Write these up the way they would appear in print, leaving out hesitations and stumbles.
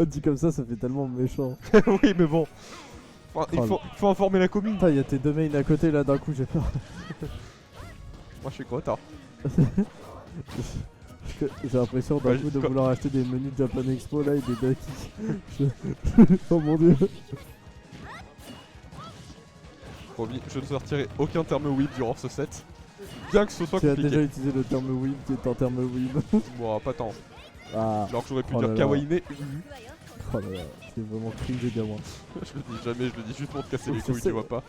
Dit comme ça fait tellement méchant. Oui, mais bon. Enfin, Oh, faut informer la commune. Putain, y'a tes deux mains à côté là, d'un coup j'ai peur. Moi, je suis content. J'ai l'impression d'un Ouais, coup de quoi- vouloir acheter des menus de Japan Expo là et des Ducky. Oh mon dieu. Promis, je ne sortirai aucun terme whip durant ce set. Bien que ce soit Tu as compliqué. déjà utilisé le terme weeb qui est un terme weeb. Bon, pas tant. Ah, Alors que j'aurais pu Oh là dire là. kawaii. oh là là, c'est vraiment cringe gamin. Je le dis jamais, je le dis juste pour te casser Oh, les je couilles, sais. tu vois pas.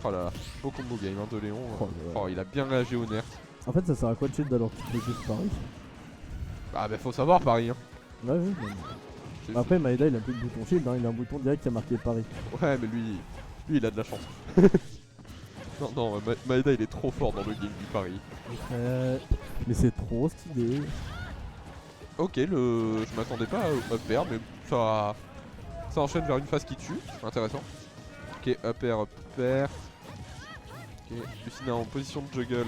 Oh là là, beau combo game hein, de Léon. Oh là là. Oh, il a bien réagi au nerf. En fait, ça sert à quoi de shield alors que tu fais juste Paris? Ah bah faut savoir Paris hein. Ouais, oui. C'est- Après, Maeda il a plus de bouton shield, hein, il a un bouton direct qui a marqué Paris. Ouais mais lui il a de la chance. Non non, Maeda il est trop fort dans le game du Paris. Mais c'est trop stylé. Ok, je m'attendais pas à up air, mais ça enchaîne vers une phase qui tue, intéressant. Ok, up air, up air. Ok, Lucina en position de juggle.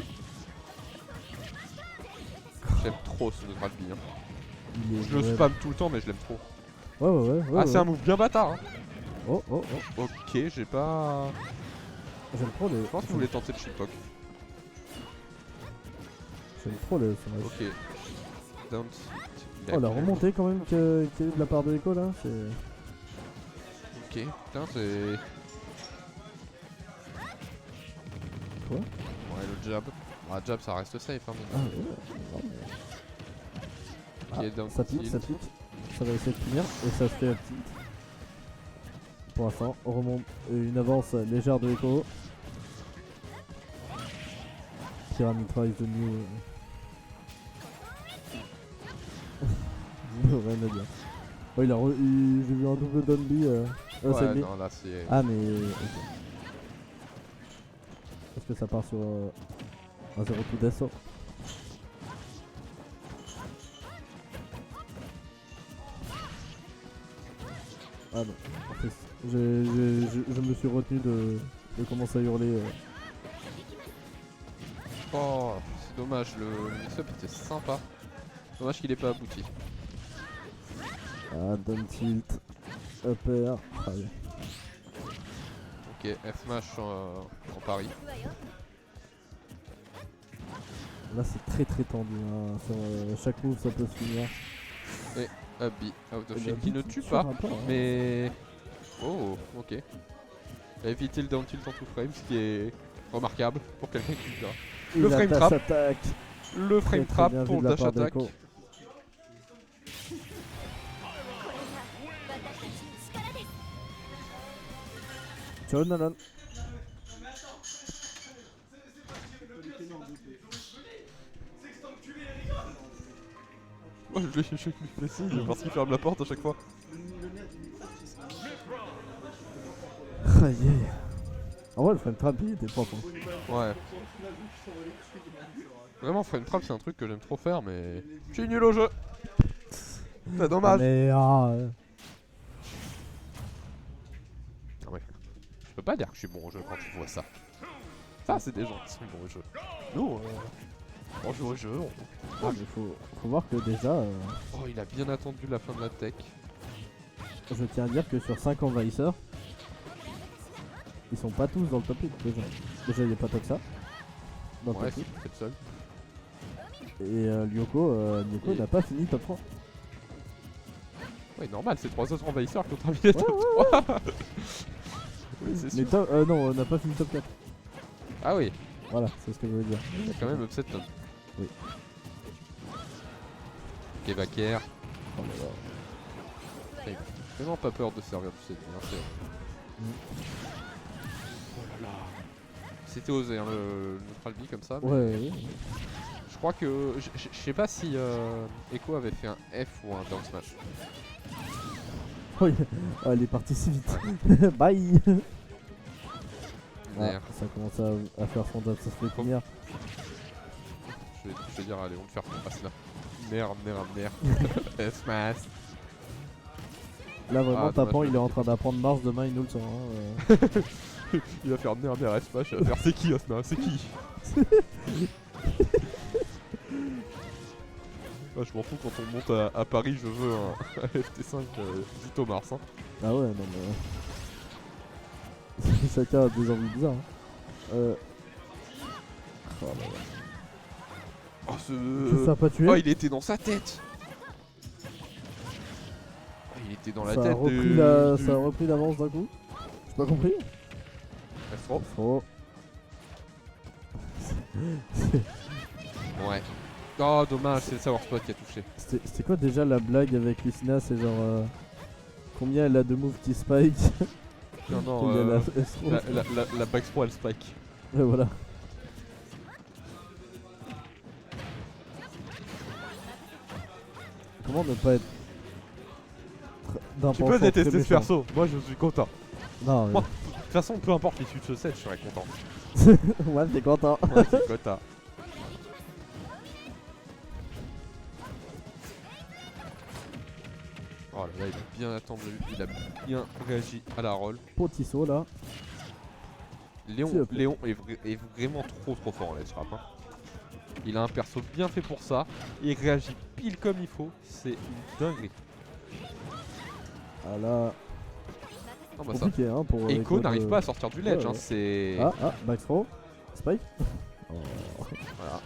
J'aime trop ce Ralby. Hein. Il est Je le ouais. spam tout le temps, mais je l'aime trop. Ouais. Ah, c'est un move bien bâtard. Hein. Oh. Ok, j'ai pas. J'aime trop le. Je pense qu'il voulait tenter le shitpock. J'aime trop le smash. Ok. Down. Oh, la remontée quand même qu'il y a eu de la part de Echo là, c'est. Ok, putain, c'est. Quoi? Ouais, le jab. Ouais, jab, ça reste safe. Hein, Ah mais... ouais. Ok, down Ça pique, tilt. ça pique. Ça va essayer de finir et ça se fait à petit. Pour l'instant, on remonte une avance légère de Echo. Pyramid Rise de New. Rien à dire. Oh, j'ai vu un double down B. Ouais, c'est B. non, là, c'est. Ah, mais. Ok. Est-ce que ça part sur un 0 tout d'assaut? Ah non, en fait, je me suis retenu de commencer à hurler. Oh, c'est dommage, le mix-up était sympa. Dommage qu'il ait pas abouti. Ah, down tilt, upper. Ah, ouais. Ok, F-Smash en Paris. Là, c'est très tendu. Hein. Sur chaque move, ça peut se finir. Up B, out of Et shield le qui ne beat, tue sur pas, rapport, hein. mais. Oh, ok. Il a évité le down tilt en 2 frames, ce qui est remarquable pour quelqu'un qui joue. Il Le frame attaque, trap. s'attaque. Le frame Très trap bien vu pour de le la dash part attack. d'Echo. Ciao Nanan. Oh, je lui fais signe parce qu'il ferme la porte à chaque fois. Aïe aïe. En vrai, le frame trap il était propre. Hein. Ouais. Vraiment, frame trap c'est un truc que j'aime trop faire, mais. Je suis nul au jeu. C'est Ah, dommage. mais Ah ouais. Je peux pas dire que je suis bon au jeu quand tu vois ça. Ça, c'est des gens qui sont bons au jeu. Nous, on joue au jeu. Ah, mais faut voir que déjà, Oh, il a bien attendu la fin de la tech. je tiens à dire que sur 5 envahisseurs, ils sont pas tous dans le top 8 déjà. Déjà, il n'y a pas tant que ça. Dans le Ouais, top 8. c'est le seul. Et Lyoko Et- n'a pas fini top 3. Ouais, normal, c'est 3 autres envahisseurs qui ont terminé top 3. Oui, c'est Mais sûr. non, on n'a pas fini top 4. Ah oui, Voilà, c'est ce que je veux dire. il y a quand même upset top. Oui. Ok, Baker. Oh là là. Il a vraiment pas peur de servir du set. Hein, Mm. Oh là là. C'était osé hein, le neutral B comme ça. Mais Ouais. je crois que. Je sais pas si Echo avait fait un F ou un down smash. Oh, elle est partie si vite. Bye. Ah, Merde. ça commence à faire son date, ça se fait finir. Je vais dire, allez, on te faire passe là. Merde. F-smash. Là vraiment Ah, tapant, dommage, il est en train d'apprendre Mars, demain il nous le sent. Hein. Il va faire merde, F-smash. Il va faire c'est qui Osma? C'est qui? Ouais, je m'en fous quand on monte à Paris, je veux un FT5 du Thomas. Hein. Ah ouais, non mais. Chacun a des envies bizarres. Hein. Oh là là. Oh, Ça a pas tué. Oh, il était dans sa tête. Oh, il était dans la Ça a tête repris Ça a repris l'avance d'un coup. J'ai pas compris. Astro. Oh. Ouais. Oh, dommage, c'est le Sour Spot qui a touché. C'était quoi déjà la blague avec Lucina? C'est genre. Combien elle a de moves qui spike? Non, non, Combien elle a Astro, la Back Throw elle spike. Ouais, voilà. Comment ne pas être. Tu peux détester ce perso, moi je suis content. Non, Moi, de toute façon, peu importe l'issue de ce set, je serais content. ouais, t'es content. Ouais, c'est Kota. Oh là là, il a bien attendu, il a bien réagi à la roll. Potisso là. Léon est vraiment trop fort en let's rap. Hein. Il a un perso bien fait pour ça, il réagit pile comme il faut, c'est une dinguerie. Ah là. Non, bah ça. Compliqué hein pour. Echo n'arrive pas à sortir du ledge, ouais, hein, ouais. c'est. Ah, backthrow. Spike. Oh. Voilà.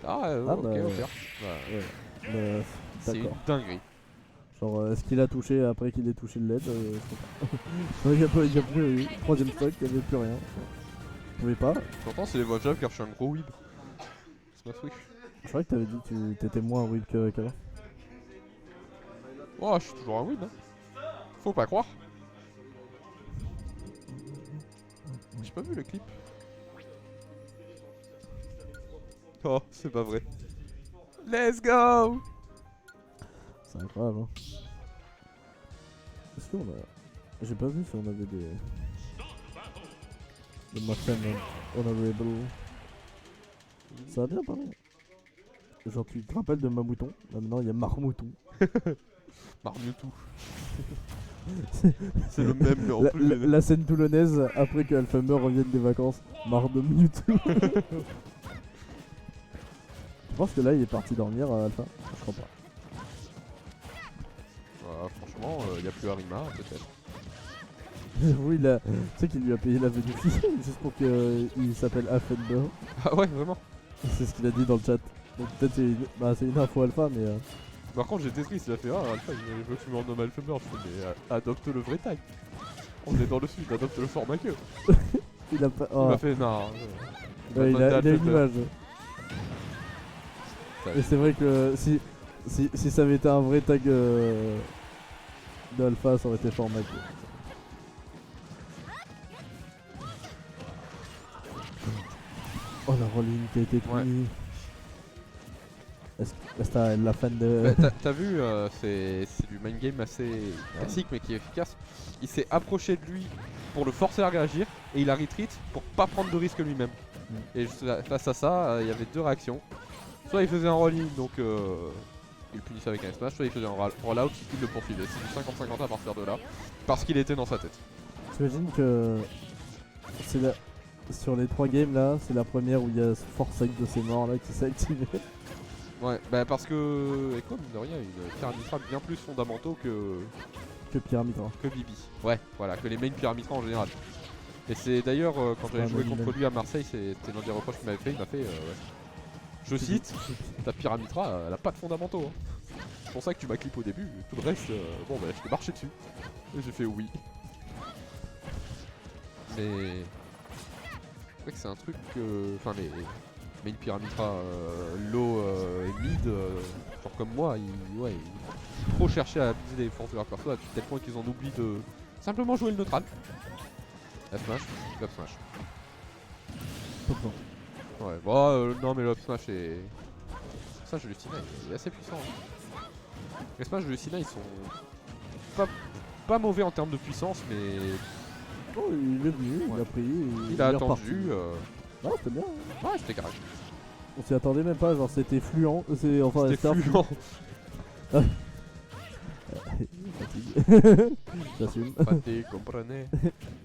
Ah, Ah, ok, bah, ok. ouais. Bah, Mais, c'est une d'accord. dinguerie. Genre, est-ce qu'il a touché après qu'il ait touché le LED? Je sais pas. Il y a plus. Troisième stock, il n'y avait plus rien. Vous pouvez pas. Pourtant, c'est les voix qui a reçu un gros whip. C'est ma switch. Je croyais que t'avais dit que t'étais moins whip qu'avant. Oh, je suis toujours un whip. Hein. Faut pas croire. J'ai pas vu le clip. Oh, c'est pas vrai. Let's go! C'est incroyable. Hein. Est-ce qu'on a. J'ai pas vu si on avait des. Des Muffin Honorable. Ça va bien pareil. Genre, tu te rappelles de Mamouton? Là, maintenant, il y a Marmouton. Marmoutou. C'est le même, mais en plus. La scène toulonnaise après que Alphamer revienne des vacances. Marre de Mewtwo. Tu penses que là il est parti dormir Alpha? Je crois pas. Franchement, il y a plus Arima, peut-être. Oui, tu sais qu'il lui a payé la vie du fils juste pour qu'il s'appelle Alphamer. Ah ouais, vraiment? C'est ce qu'il a dit dans le chat. Donc peut-être c'est une info Alpha, mais. Par contre, j'étais triste, il a fait ah, Alpha, il veut que tu me renommes Alphamer. Je fais, mais adopte le vrai taille. On est dans le sud, adopte le format queue. Il a pas. Il Oh. m'a fait non. Ouais, il a une image. Et c'est vrai que si ça avait été un vrai tag d'Alpha, ça aurait été format queue. Oh la rolling qui a été pris. Est-ce que t'as la fan de. Bah, t'as vu, c'est du mind game assez classique mais qui est efficace. Il s'est approché de lui pour le forcer à réagir et il a retreat pour pas prendre de risque lui-même. Et face à ça, il y avait deux réactions. Soit il faisait un roll-in, donc il le punissait avec un smash, soit il faisait un roll-out, il le poursuivait. C'est du 50-50 à partir de là, parce qu'il était dans sa tête. T'imagines que sur les 3 games là, c'est la première où il y a ce foresight de ces morts là qui s'est activé. Ouais, bah parce que Echo, mine de rien, une Pyramitra bien plus fondamentaux que Pyramitra. Que Bibi. Ouais, voilà, que les mains Pyramitra en général. Et c'est d'ailleurs, quand j'avais joué contre lui à Marseille, c'était l'un des reproches qu'il m'avait fait. Il m'a fait, je cite, ta Pyramitra, elle a pas de fondamentaux. Hein. C'est pour ça que tu m'as clip au début, tout le reste, bon bah je t'ai marché dessus. Et j'ai fait oui. Mais c'est vrai que c'est un truc que, enfin les main Pyramitra low et mid, genre comme moi, ils trop chercher à abuser les forces de leur perso à tel point qu'ils en oublient de simplement jouer le neutral. Up smash, up smash. Ouais, bon, non mais le up smash est. Ça, je Lucina, il est assez puissant. Hein. Les smash de Lucina, ils sont pas mauvais en termes de puissance, mais. Oh, il est venu, il a pris. Il a attendu. Non, c'était bien. Hein. Ouais, c'était carré. On s'y attendait même pas, genre c'était fluent. Enfin, c'était fluent. J'assume. Fatigue, comprenez.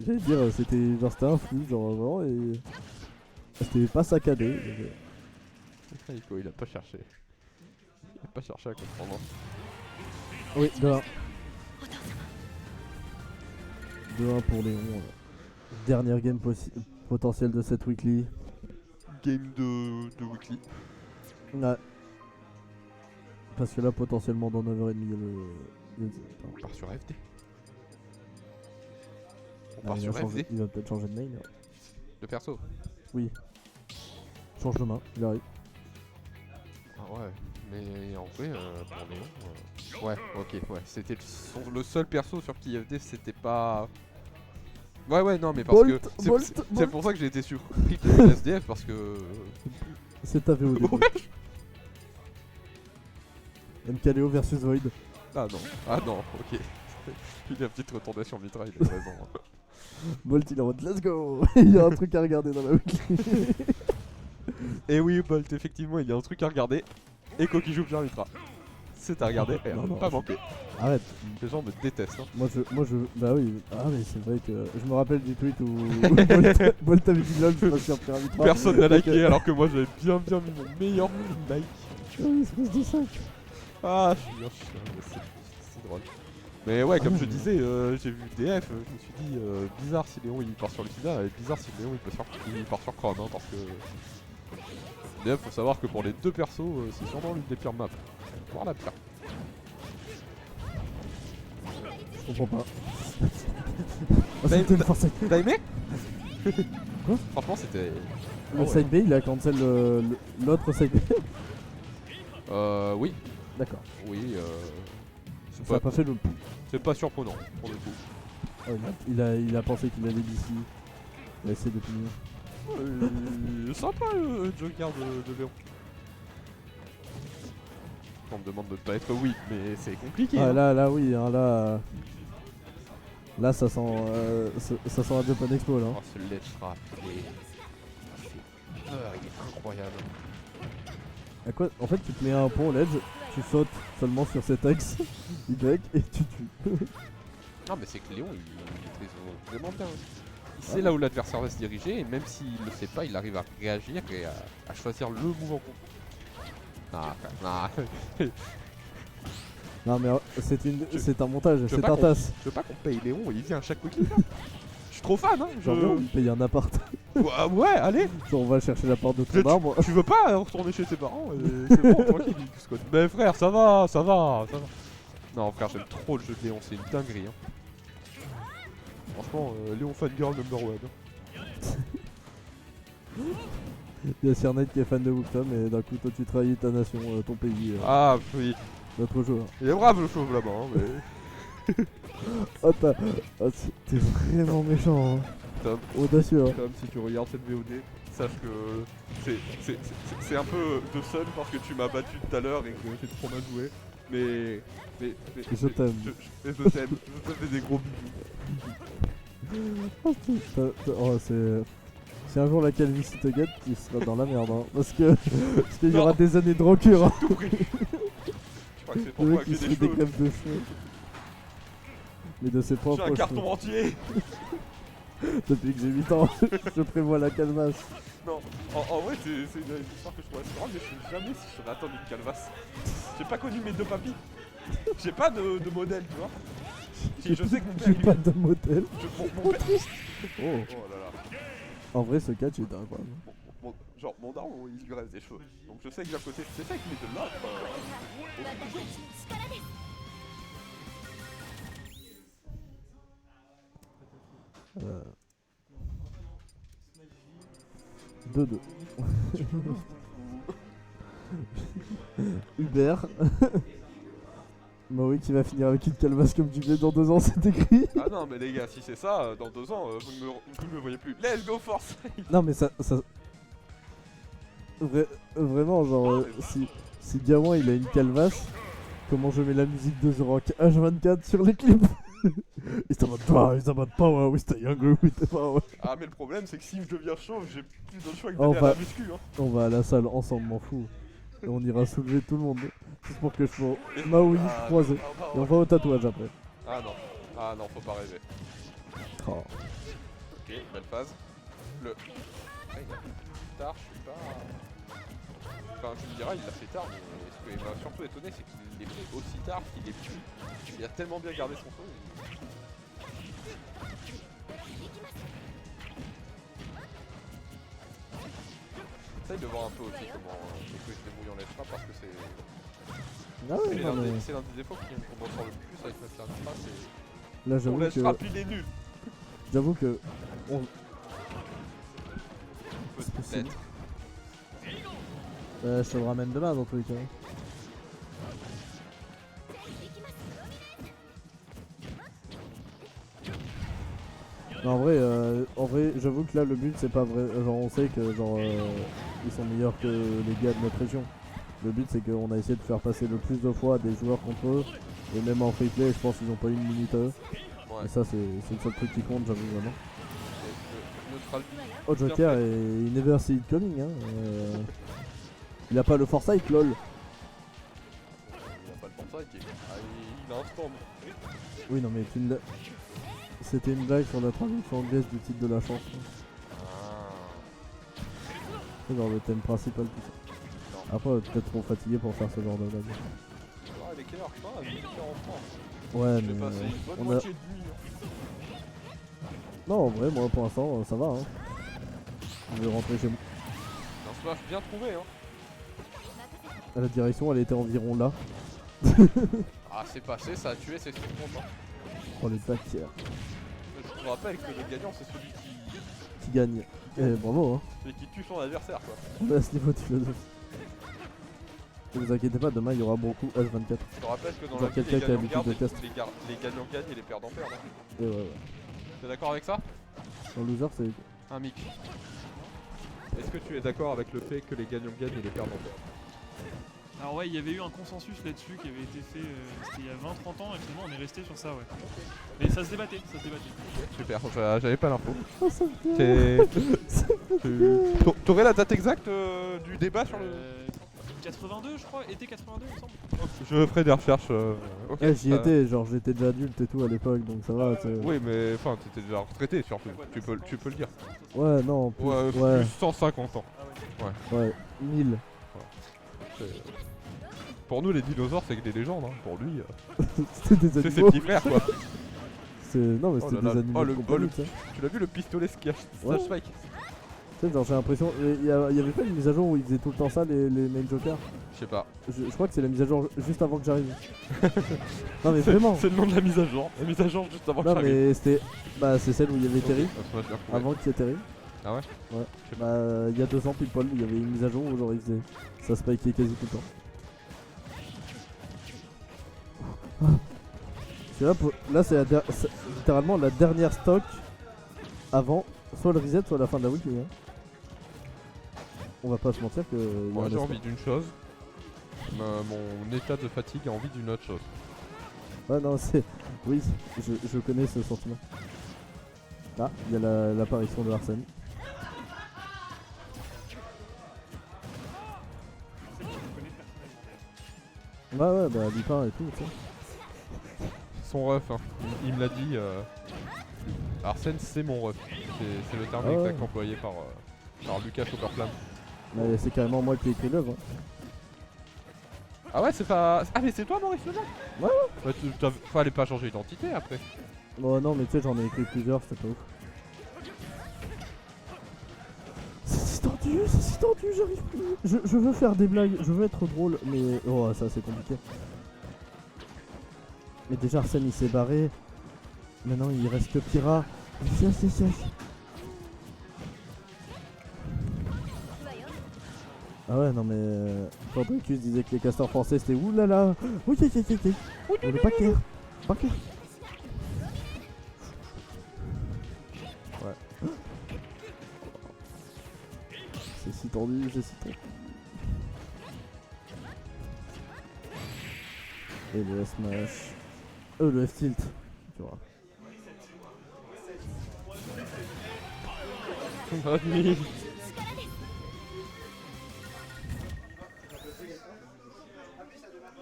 J'allais dire, c'était un flux, genre vraiment, et c'était pas saccadé. Ico, il a pas cherché. Pas chercher à comprendre. Oui, 2-1. 2-1 pour Léon. Dernière game potentielle de cette weekly. Game de weekly. Ouais. Parce que là, potentiellement, dans 9h30, il y a le... On part sur FD. On Ah, part sur FD. il va peut-être changer de main. Là. De perso. Oui. Change de main, il arrive. Ah ouais. Mais en vrai, pour Léon... Ouais, ok, ouais. C'était le seul perso sur qui FD c'était pas... Ouais, non, mais parce que... C'est pour ça que j'ai été surpris qu'il y ait SDF, parce que... C'est ta VOD. Ouais. MKLeo versus Void. Ah non, ok. Il a une petite retournation mitraille, il a raison. Bolt il est en mode let's go. Il y a un truc à regarder dans la weekly. Et oui, Bolt, effectivement, il y a un truc à regarder. Echo qui joue bien Mitra. C'est à regarder et Non, pas manquer. Arrête. Les gens me détestent. Hein. Moi je... Bah oui. Ah mais c'est vrai que... Je me rappelle du tweet où Bolt avait dit lol, je suis pas sûr de Mitra. Personne n'a liké alors que moi j'avais bien mis mon meilleur like. Oh, espèce de sac. Ah, je suis bien chiant, c'est drôle. Mais ouais, comme je disais, j'ai vu DF, je me suis dit bizarre si Léon il part sur Lucina et bizarre si Léon il part sur Chrome, hein, parce que DF faut savoir que pour les deux persos, c'est sûrement l'une des pires maps. Voire la pire. Je comprends pas. Oh, c'était une force. T'as aimé? Quoi? Franchement c'était... Le side B il a cancel l'autre side B. Oui. D'accord. Oui, Ça a pas fait le... c'est pas surprenant pour le coup. Oh, il a pensé qu'il allait d'ici. Il a essayé de punir. Sympa le Joker de Léon. On me demande de pas être weak, mais c'est compliqué. Ah hein. là oui, hein, là... Là ça sent... ça sent un Japan Expo là. Oh, ce ledge trap, il est incroyable. À quoi? En fait tu te mets un pont ledge, tu sautes seulement sur cet axe Y et tu tues. Non mais c'est que Léon il maîtrise vraiment bien. Il sait là où l'adversaire va se diriger et même s'il le sait pas, il arrive à réagir et à choisir le move en compte. Non mais c'est un montage, je veux c'est pas un tasse. Je veux pas qu'on paye Léon, il vient à chaque week-end. Je suis trop fan hein. Genre on paye un appart. Ouais, allez. Genre on va chercher la porte de ton arbre. Tu veux pas retourner chez tes parents c'est bon, tranquille. Mais frère, ça va. Non frère, j'aime trop le jeu de Léon, c'est une dinguerie. Hein. Franchement, Léon fangirl number one. Il y a Sir Knight qui est fan de Wuktam et d'un coup toi tu trahis ta nation, ton pays, Ah oui, notre joueur. il est brave le chauve là-bas hein, mais... Oh t'es vraiment méchant hein. Tom, Audacieux hein. Tom, si tu regardes cette VOD, sache que c'est un peu de seul parce que tu m'as battu tout à l'heure et que j'ai trop mal joué. Mais Je t'aime. Je t'aime, je te fais des gros bisous. Oh c'est... Si un jour la calvitie te guette, tu seras dans la merde hein. Parce qu'il y aura des années de rancure hein. Tout pris. Je crois que c'est pour Le toi mec que qui se j'ai fait des des cheveux. crèves de cheveux. Mais de ses J'ai propres un carton cheveux. entier. Depuis que j'ai 8 ans, je prévois la calvasse. Non, en vrai c'est une histoire que je trouve assez drôle, mais je sais jamais si je serais attendu une calvasse. J'ai pas connu mes deux papis. J'ai pas de modèle, tu vois. Si, je sais que mon père J'ai il pas de modèle. mon père... Oh. Oh là là. En vrai ce catch est incroyable. Genre mon daron il lui reste des cheveux. Donc je sais que d'un côté c'est ça mais de l'autre. Euh... 2-2. Hubert. Maui qui va finir avec une calvasse comme tu fais dans 2 ans, c'est écrit. Ah non mais les gars, si c'est ça, dans 2 ans, vous ne me voyez plus. Let's go force. Non mais ça... Vraiment genre si Gawain il a une calvasse, comment je mets la musique de The Rock H24 sur les clips. It's about power with the younger with the power. Ah mais le problème c'est que si je deviens chauve, j'ai plus d'autre choix que Oh, d'aller à la muscu hein. On va à la salle ensemble, m'en fous. Et on ira soulever tout le monde. Juste pour que je sois Maui croisé. Et on va au tatouage après. Ah non, faut pas rêver. Oh. Ok, belle phase. Le... Ah, il y a plus tard, je suis pas... enfin, tu me diras, il l'a fait tard, mais ce qui m'a surtout étonné, c'est qu'il l'ait fait aussi tard qu'il est plus. Il a tellement bien gardé son saut. Essaye de voir un peu aussi comment Echo il se débrouille en let's trap parce que c'est. Ah ouais, non, mais C'est l'un des défauts qu'on ressort le plus avec notre let's trap, c'est. là Son j'avoue let's que. trap il est nul. J'avoue que. Peut-être. Je te le ramène demain dans tous les cas. Non, en vrai, j'avoue que là le but c'est pas vrai. Genre on sait que genre ils sont meilleurs que les gars de notre région. Le but c'est qu'on a essayé de faire passer le plus de fois des joueurs contre eux. Et même en free play, je pense qu'ils ont pas eu une minute à eux. Ouais. Et ça c'est le seul truc qui compte, j'avoue vraiment. Neutral. Oh Joker est il never see it coming hein. Il a pas le foresight lol. Il a pas le foresight, il a un stand. Oui non mais c'était une blague sur la traduction anglaise du titre de la chanson. C'est genre le thème principal tout ça. Après peut-être trop fatigué pour faire ce genre de blague. Ah il est quelle heure? Putain, il est 40. Ouais J'ai mais passé une bonne on a... moitié de nuit. Non en vrai moi pour l'instant ça va hein. Je vais rentrer chez moi. Un smash bien trouvé hein. La direction elle était environ là. Ah c'est passé, ça a tué, c'est ce qui compte. Oh les taquières. Je te rappelle que le gagnant c'est celui Qui gagne. Eh bravo hein. celui qui tue son adversaire quoi. On est à ce niveau de philosophie. Ne vous inquiétez pas, demain il y aura beaucoup H24. Je te rappelle que dans Genre la vie, quelqu'un les qui a gagnants l'habitude gardent, de test. les gagnants gagnent et les perdants perdent. Hein. Et ouais. T'es d'accord avec ça? Un loser c'est... Un mic. Est-ce que tu es d'accord avec le fait que les gagnants gagnent et les perdants perdent? Alors ouais, il y avait eu un consensus là-dessus qui avait été fait, c'était il y a 20-30 ans et finalement on est resté sur ça ouais. Mais ça se débattait, ça se débattait. Super, j'avais pas l'info. Oh ça me fait... T'aurais la date exacte du débat sur le... 82 je crois, été 82 il me semble. Je ferai des recherches. Ok, Eh, j'y ça- étais, genre j'étais déjà adulte et tout à l'époque donc ça va. Oui mais enfin t'étais déjà retraité surtout, tu peux le dire. Ouais non, plus, Ouais, ouais, plus 150 ans. ouais, 1000. C'est- Pour nous les dinosaures c'est que des légendes, hein. Pour lui C'était des c'est ses animaux. petits frères quoi. Non mais Oh c'était là des là. animaux Oh, de le- compagnie, oh, tu sais. Tu l'as vu le pistolet slash Ouais. spike? Tu sais, genre j'ai l'impression... Il y avait pas une mise à jour où ils faisaient tout le temps ça les main jokers. Je sais pas. Je crois que c'est la mise à jour juste avant que j'arrive. Non mais vraiment. C'est le nom de la mise à jour. La mise à jour juste avant que Non j'arrive. mais c'était... Bah c'est celle où il y avait Terry. Ah, ça va, je l'ai retrouvé. Avant qu'il y ait Terry. Ah ouais? Ouais. Je sais pas. Bah il y a 2 ans pile poil, il y avait une mise à jour où genre ils faisaient... Ça spikait quasi tout le temps. C'est là c'est c'est littéralement la dernière stock avant soit le reset soit la fin de la weekly hein. On va pas se mentir que... Moi j'ai envie d'une chose. Mon état de fatigue a envie d'une autre chose. Ouais non c'est... Oui, je connais ce sentiment. Là, il y a l'apparition de Arsène. C'est bon, je connais personnellement d'ailleurs. Ouais bah Lupin et tout tu sais. Son ref, hein. Il me l'a dit. Arsène c'est mon ref. C'est le terme Ah ouais. exact employé par Lucas Copperflam. Mais c'est carrément moi qui ai écrit l'œuvre. Hein. Ah ouais c'est pas... Ah mais c'est toi Maurice Leblanc? Ouais. Bah, fallait pas changer d'identité après. Bon non mais tu sais j'en ai écrit plusieurs, c'était pas ouf. C'est si tendu, j'arrive plus. Je veux faire des blagues, je veux être drôle, mais... Oh ça c'est compliqué. Mais déjà Arsène il s'est barré. Maintenant il reste que Pyra. Yes. Ah ouais non mais... Quand Dracus disait que les castors français c'était oulala. Oui. Le paquet. Ouais. C'est si tendu. Et le S-Smash. Le F-Tilt. Tu vois. Bonne nuit.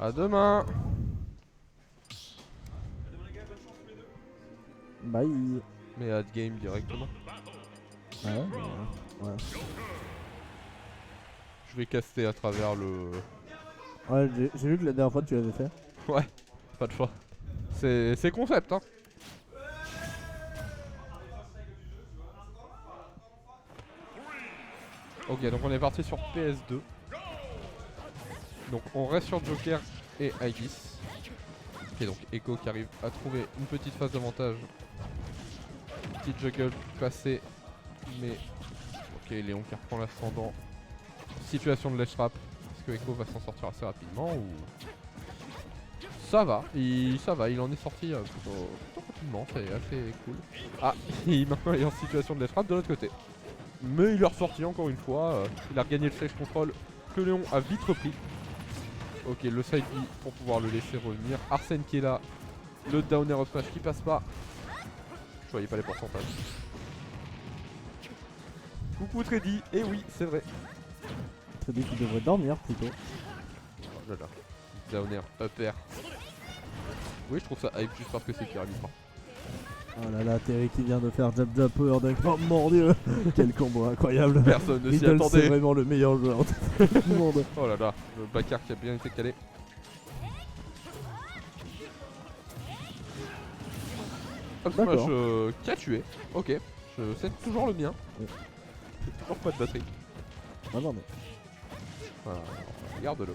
À demain. Bye. Mais à game directement. Ah ouais. Je vais caster à travers le... Ouais, j'ai vu que la dernière fois tu l'avais fait. Ouais, pas de choix. C'est concept hein. Ok, donc on est parti sur PS2. Donc on reste sur Joker et Aegis. Ok, donc Echo qui arrive à trouver une petite phase d'avantage. Petite juggle passée. Mais... Ok, Léon qui reprend l'ascendant. Situation de ledge trap. Est-ce que Echo va s'en sortir assez rapidement ou... Ça va, il en est sorti plutôt rapidement, c'est assez cool. Ah, maintenant il est en situation de ledge trap de l'autre côté. Mais il est ressorti encore une fois, il a regagné le stage control que Léon a vite repris. Ok, le side B pour pouvoir le laisser revenir. Arsène qui est là, le downer up smash qui passe pas. Je voyais pas les pourcentages. Coucou Treddy, et oui, c'est vrai. Treddy qui devrait dormir plutôt. Oh là là, downer, up air. Oui, je trouve ça hype juste parce que c'est pyramide. Oh là là, Terry qui vient de faire jab jab power dunk. Oh mon dieu. Quel combo incroyable. Personne ne s'y Riddle, c'est attendait. vraiment le meilleur joueur du monde. Oh là là, le backer qui a bien été calé. Up smash qui a tué. Ok, c'est toujours le mien. Toujours pas de batterie. Ah non mais. Voilà, regarde-le.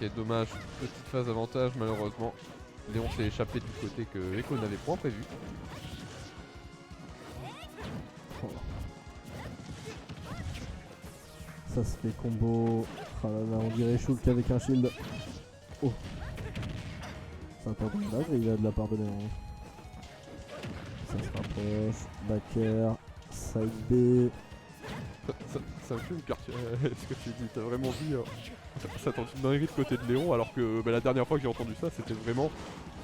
Ok, dommage, petite phase avantage malheureusement. Léon s'est échappé du côté que Echo n'avait point prévu. Oh. Ça se fait combo. Oh là là, on dirait Shulk avec un shield. Oh. C'est un peu dommage, il a de la part de Léon. Ça se rapproche. Backer. Side B. Ça me fume car ce que tu dis, t'as vraiment dit ça tente une dinguerie de côté de Léon alors que la dernière fois que j'ai entendu ça c'était vraiment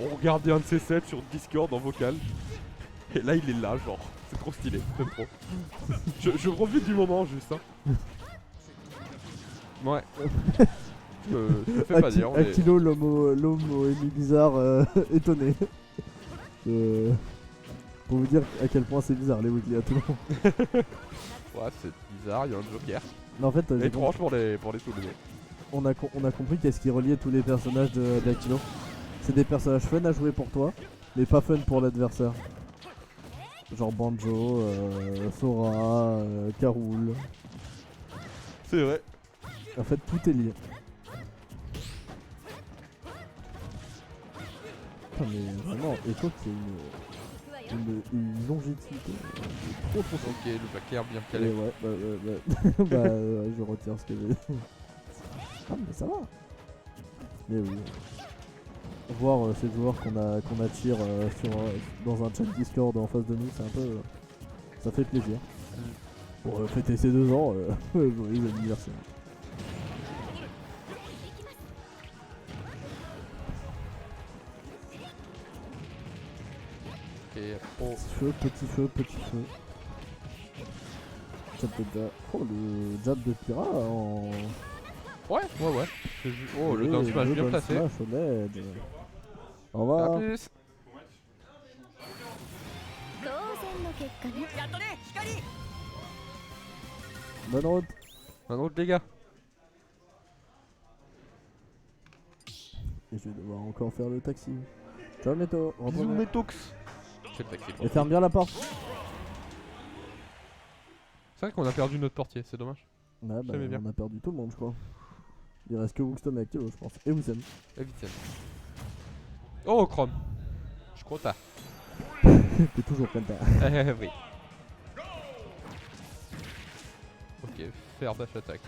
on regardait un de ses sets sur Discord en vocal et là il est là genre c'est trop stylé, j'aime trop. je profite du moment juste hein. Ouais. Je me fais pas dire. Akilo, l'homme au ennemi bizarre étonné. Pour vous dire à quel point c'est bizarre les weekly à tout le monde. Ouais, c'est bizarre, il y a un joker. Mais en fait, étrange pour les soulever. On a compris qu'est-ce qui reliait tous les personnages d'Akilo. C'est des personnages fun à jouer pour toi, mais pas fun pour l'adversaire. Genre Banjo, Sora, Karul. C'est vrai. En fait, tout est lié. Putain, mais vraiment, Echo qui a une longévité trop forte. Ok, le backer bien Et calé. ouais, bah, je retire ce que j'ai dit. Ah, mais ça va. Mais oui. Voir ces joueurs qu'on attire dans un chat Discord en face de nous, c'est un peu. Ça fait plaisir. Pour fêter ses 2 ans, joyeux anniversaire. Ok, oh. Petit feu. Jab de jab. Oh, le jab de Pyra en. Ouais. Oh, le down smash bien placé. Smash au ledge. Au A revoir. plus. Bonne route. Un autre les gars. Et je vais devoir encore faire le taxi. Ciao Méto. Bisous Reprenez. Métox. C'est le taxi. Et ferme bien la porte. C'est vrai qu'on a perdu notre portier, c'est dommage. Ouais, bah, J'aimais bien. on a perdu tout le monde, je crois. Il reste que Wookstom et Akilo, je pense. Et Wissem. Et vite. Oh Chrome. Je crois t'as. T'es toujours content. Oui. Ok, faire dash attaque.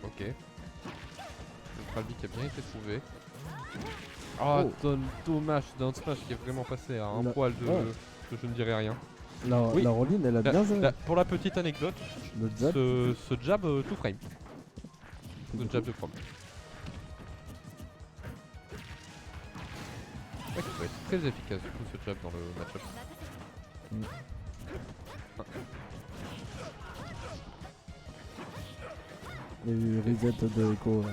Ok. Le Kralby qui a bien été trouvé. Ah, Oh. dommage d'un smash qui est vraiment passé à un La- poil de, ouais. que je ne dirai rien. Oui. La Roline, elle a bien joué. Pour la petite anecdote, Le jab. ce jab tout frame. truc Le de jab fou. de prom. Ouais, qui peut être très efficace du coup ce jab dans le match-up. Il y a eu reset de Echo là.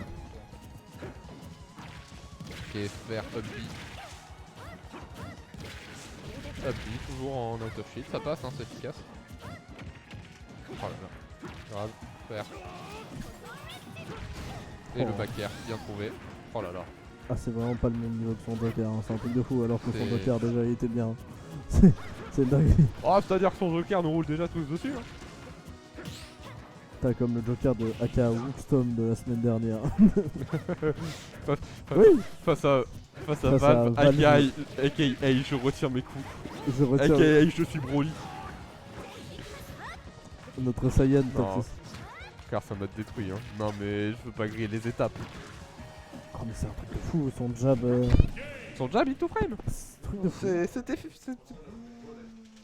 Ok, vers up B. Up B, toujours en out of shield, ça passe, hein, c'est efficace. Oh là là, grave, faire. Et le Oh. back air, bien trouvé. Oh là là. Ah, c'est vraiment pas le même niveau que son Docker, hein. C'est un truc de fou alors que son C'est- Docker déjà il était bien. C'est dingue. Oh, c'est-à-dire que son joker nous roule déjà tous dessus. Hein. T'as comme le Joker de Aka Wookstorm de la semaine dernière. Oui. Oui. Face à Face à Valve, Valve. aka je retire mes coups. Je retiens Aka je suis Broly. notre Saiyan Non. Tactus. Car ça m'a détruit. Hein. Non mais je veux pas griller les étapes. Oh mais c'est un truc de fou, son jab. Son jab il tout frame. C'est un truc de fou. C'était.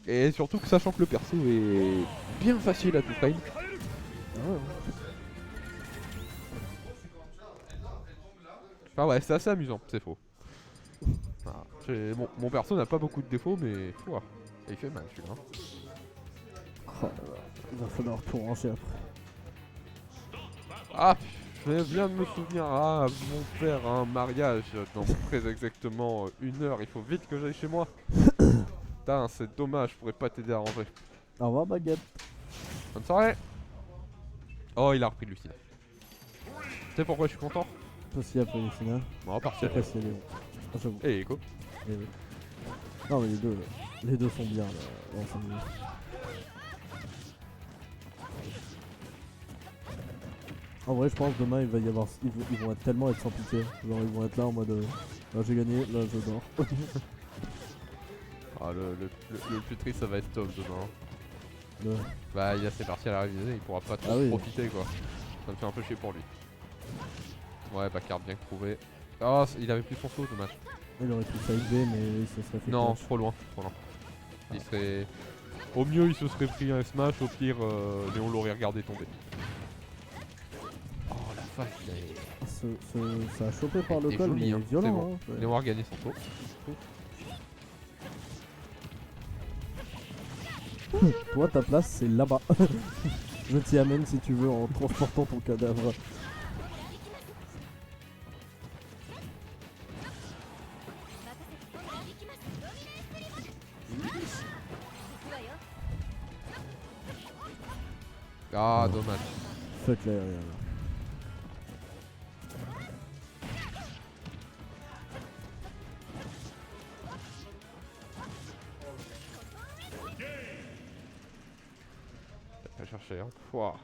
Et surtout que sachant que le perso est bien facile à tout frame. Ah ouais. Ah ouais, c'est assez amusant, c'est faux. Ah, mon perso n'a pas beaucoup de défauts, mais ouah, il fait mal celui-là. Oh là là. Il va falloir tout ranger après. Ah, je viens de me souvenir, ah, mon père a un mariage dans très exactement 1 heure, il faut vite que j'aille chez moi. Putain, c'est dommage, je pourrais pas t'aider à ranger. Au revoir baguette. Bonne soirée. Oh, il a repris Lucina. Tu sais pourquoi je suis content? Parce qu'il y a pas les finales. On va partir. Après c'est Léon. Ah, j'avoue. Et Echo. Eh oui. Non mais les deux là. Les deux sont bien là. Dans 5 minutes. En vrai je pense demain il va y avoir. Ils vont être tellement être sans pitié. Genre ils vont être là en mode là j'ai gagné, là je dors. Ah, le plus triste, ça va être Tom demain. Le- Bah, il a ses parties à la réviser, il pourra pas trop Ah oui. profiter quoi. Ça me fait un peu chier pour lui. Ouais, Bacard bien trouvé. Oh, il avait plus son saut, dommage. Il aurait pu side B mais il se serait fait Non, clash. trop loin, trop loin. Il serait. Au mieux, il se serait pris un smash, au pire, Léon l'aurait regardé tomber. Oh la vache, il est- Ça a chopé par le il est col joli, mais hein, violent c'est bon. hein. Léon a gagné son saut. Toi ta place c'est là-bas. Je t'y amène si tu veux en transportant ton cadavre. Ah, Oh. dommage. Fuck l'aérien. T'as cherché, hein. Pouah.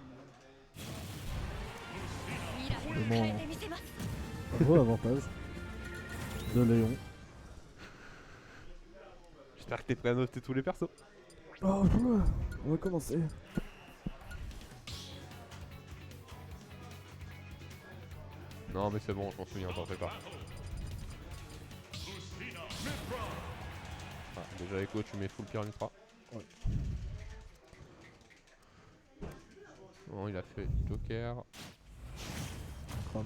Gros avantage de Léon. J'espère que t'es prêt à noter tous les persos. Oh, on va commencer. Non, mais c'est bon, je m'en souviens, t'en fais pas. Ah, déjà, Echo, tu mets full Pyramitra. Ouais. Bon, il a fait Joker. Crame.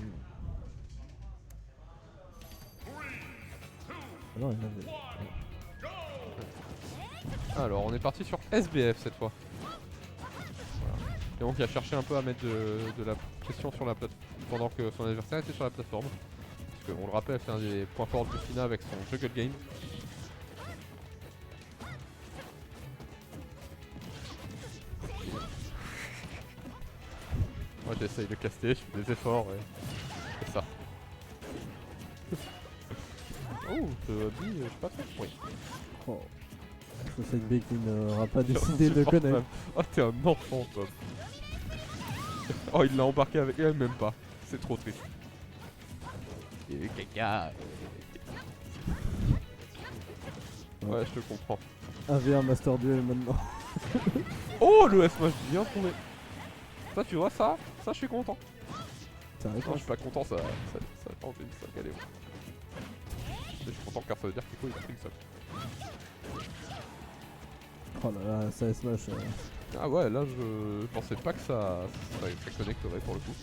Ah non, il avait. Alors, on est parti sur SBF cette fois. Voilà. Et donc, il a cherché un peu à mettre de la pression sur la plateforme pendant que son adversaire était sur la plateforme. Parce qu'on le rappelle, c'est un des points forts de Lucina avec son juggle game. Moi, j'essaye de caster, je fais des efforts et c'est ça. Oh, ce hobby, je sais pas trop. Oui. Oh. C'est cette B qui n'aura pas décidé de connaître. Oh, t'es un enfant, toi. Oh, il l'a embarqué avec elle, même pas. C'est trop triste. Et caca. Ouais, je te comprends. 1v1 Master Duel maintenant. Oh, le F-Smash bien trouvé. Ça, tu vois, ça, je suis content. Ça arrive Non, je suis pas content, ça a tenté une sale galère. Mais je suis content car ça veut dire qu'il faut il a pris le seul. Oh là là, ça Smash. Ah ouais, là je pensais pas que ça connecterait pour le coup.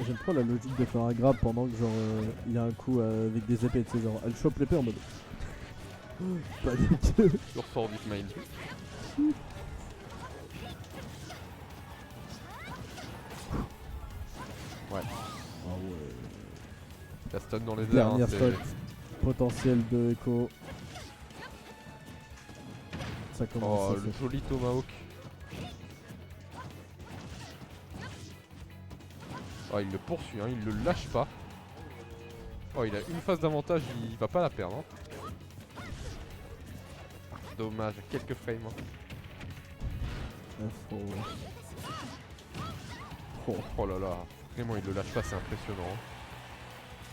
J'aime trop la logique de faire un grab pendant que genre il y a un coup avec des épées, tu sais, genre elle chope l'épée en mode. Panique. Tu ressors du smile. Ouais. Ah ouais. La stun dans les airs. Hein, Dernière stock potentiel de Echo. Ça commence. Oh, le joli Tomahawk. Oh, il le poursuit, hein, il le lâche pas. Oh, il a une phase d'avantage, il va pas la perdre. Hein. Dommage, quelques frames. Hein. Oh là là, vraiment il le lâche pas, c'est impressionnant. Hein.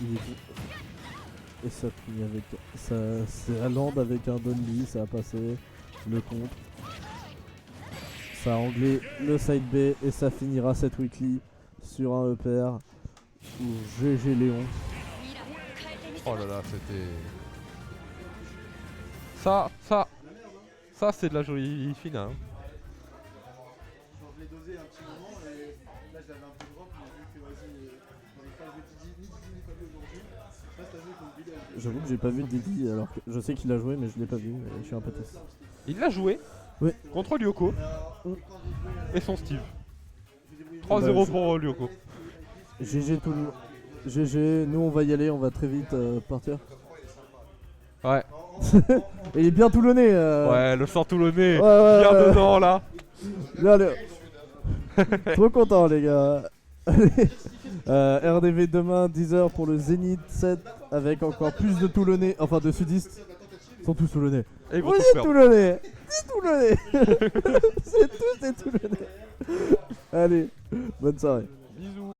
Il est... Et ça finit avec. Ça, c'est land avec un Donly, ça a passé le contre. Ça a anglais le side B et ça finira cette weekly sur un EPR ou GG Léon. Oh là là, c'était. Ça c'est de la jolie finale. Hein. Je l'ai dosé un petit moment et là j'avais un peu drop, mais vu que vas-y, j'avais pas joué ni Didi ni Fabio aujourd'hui. Là t'as joué contre Bilal. J'avoue que j'ai pas vu Didi alors que je sais qu'il a joué mais je l'ai pas vu, mais je suis un peu triste. Il l'a joué Oui. contre Lyoko et son Steve. 3-0 Bah, pour Lyoko. GG tout le... GG, nous on va y aller, on va très vite partir. Ouais. Et il est bien toulonné. Ouais, le sang toulonnais. Ouais, Bien ouais. dedans là. Là, allez. Trop content les gars. Allez. RDV demain 10h pour le Zénith 7 avec encore plus de Toulonnais, enfin de sudistes. Ils sont tous Toulonnais. Et ils vont Oui, tous c'est perdre. Toulonnais. C'est Toulonnais. C'est tous des Toulonnais. Allez, bonne soirée. Bisous.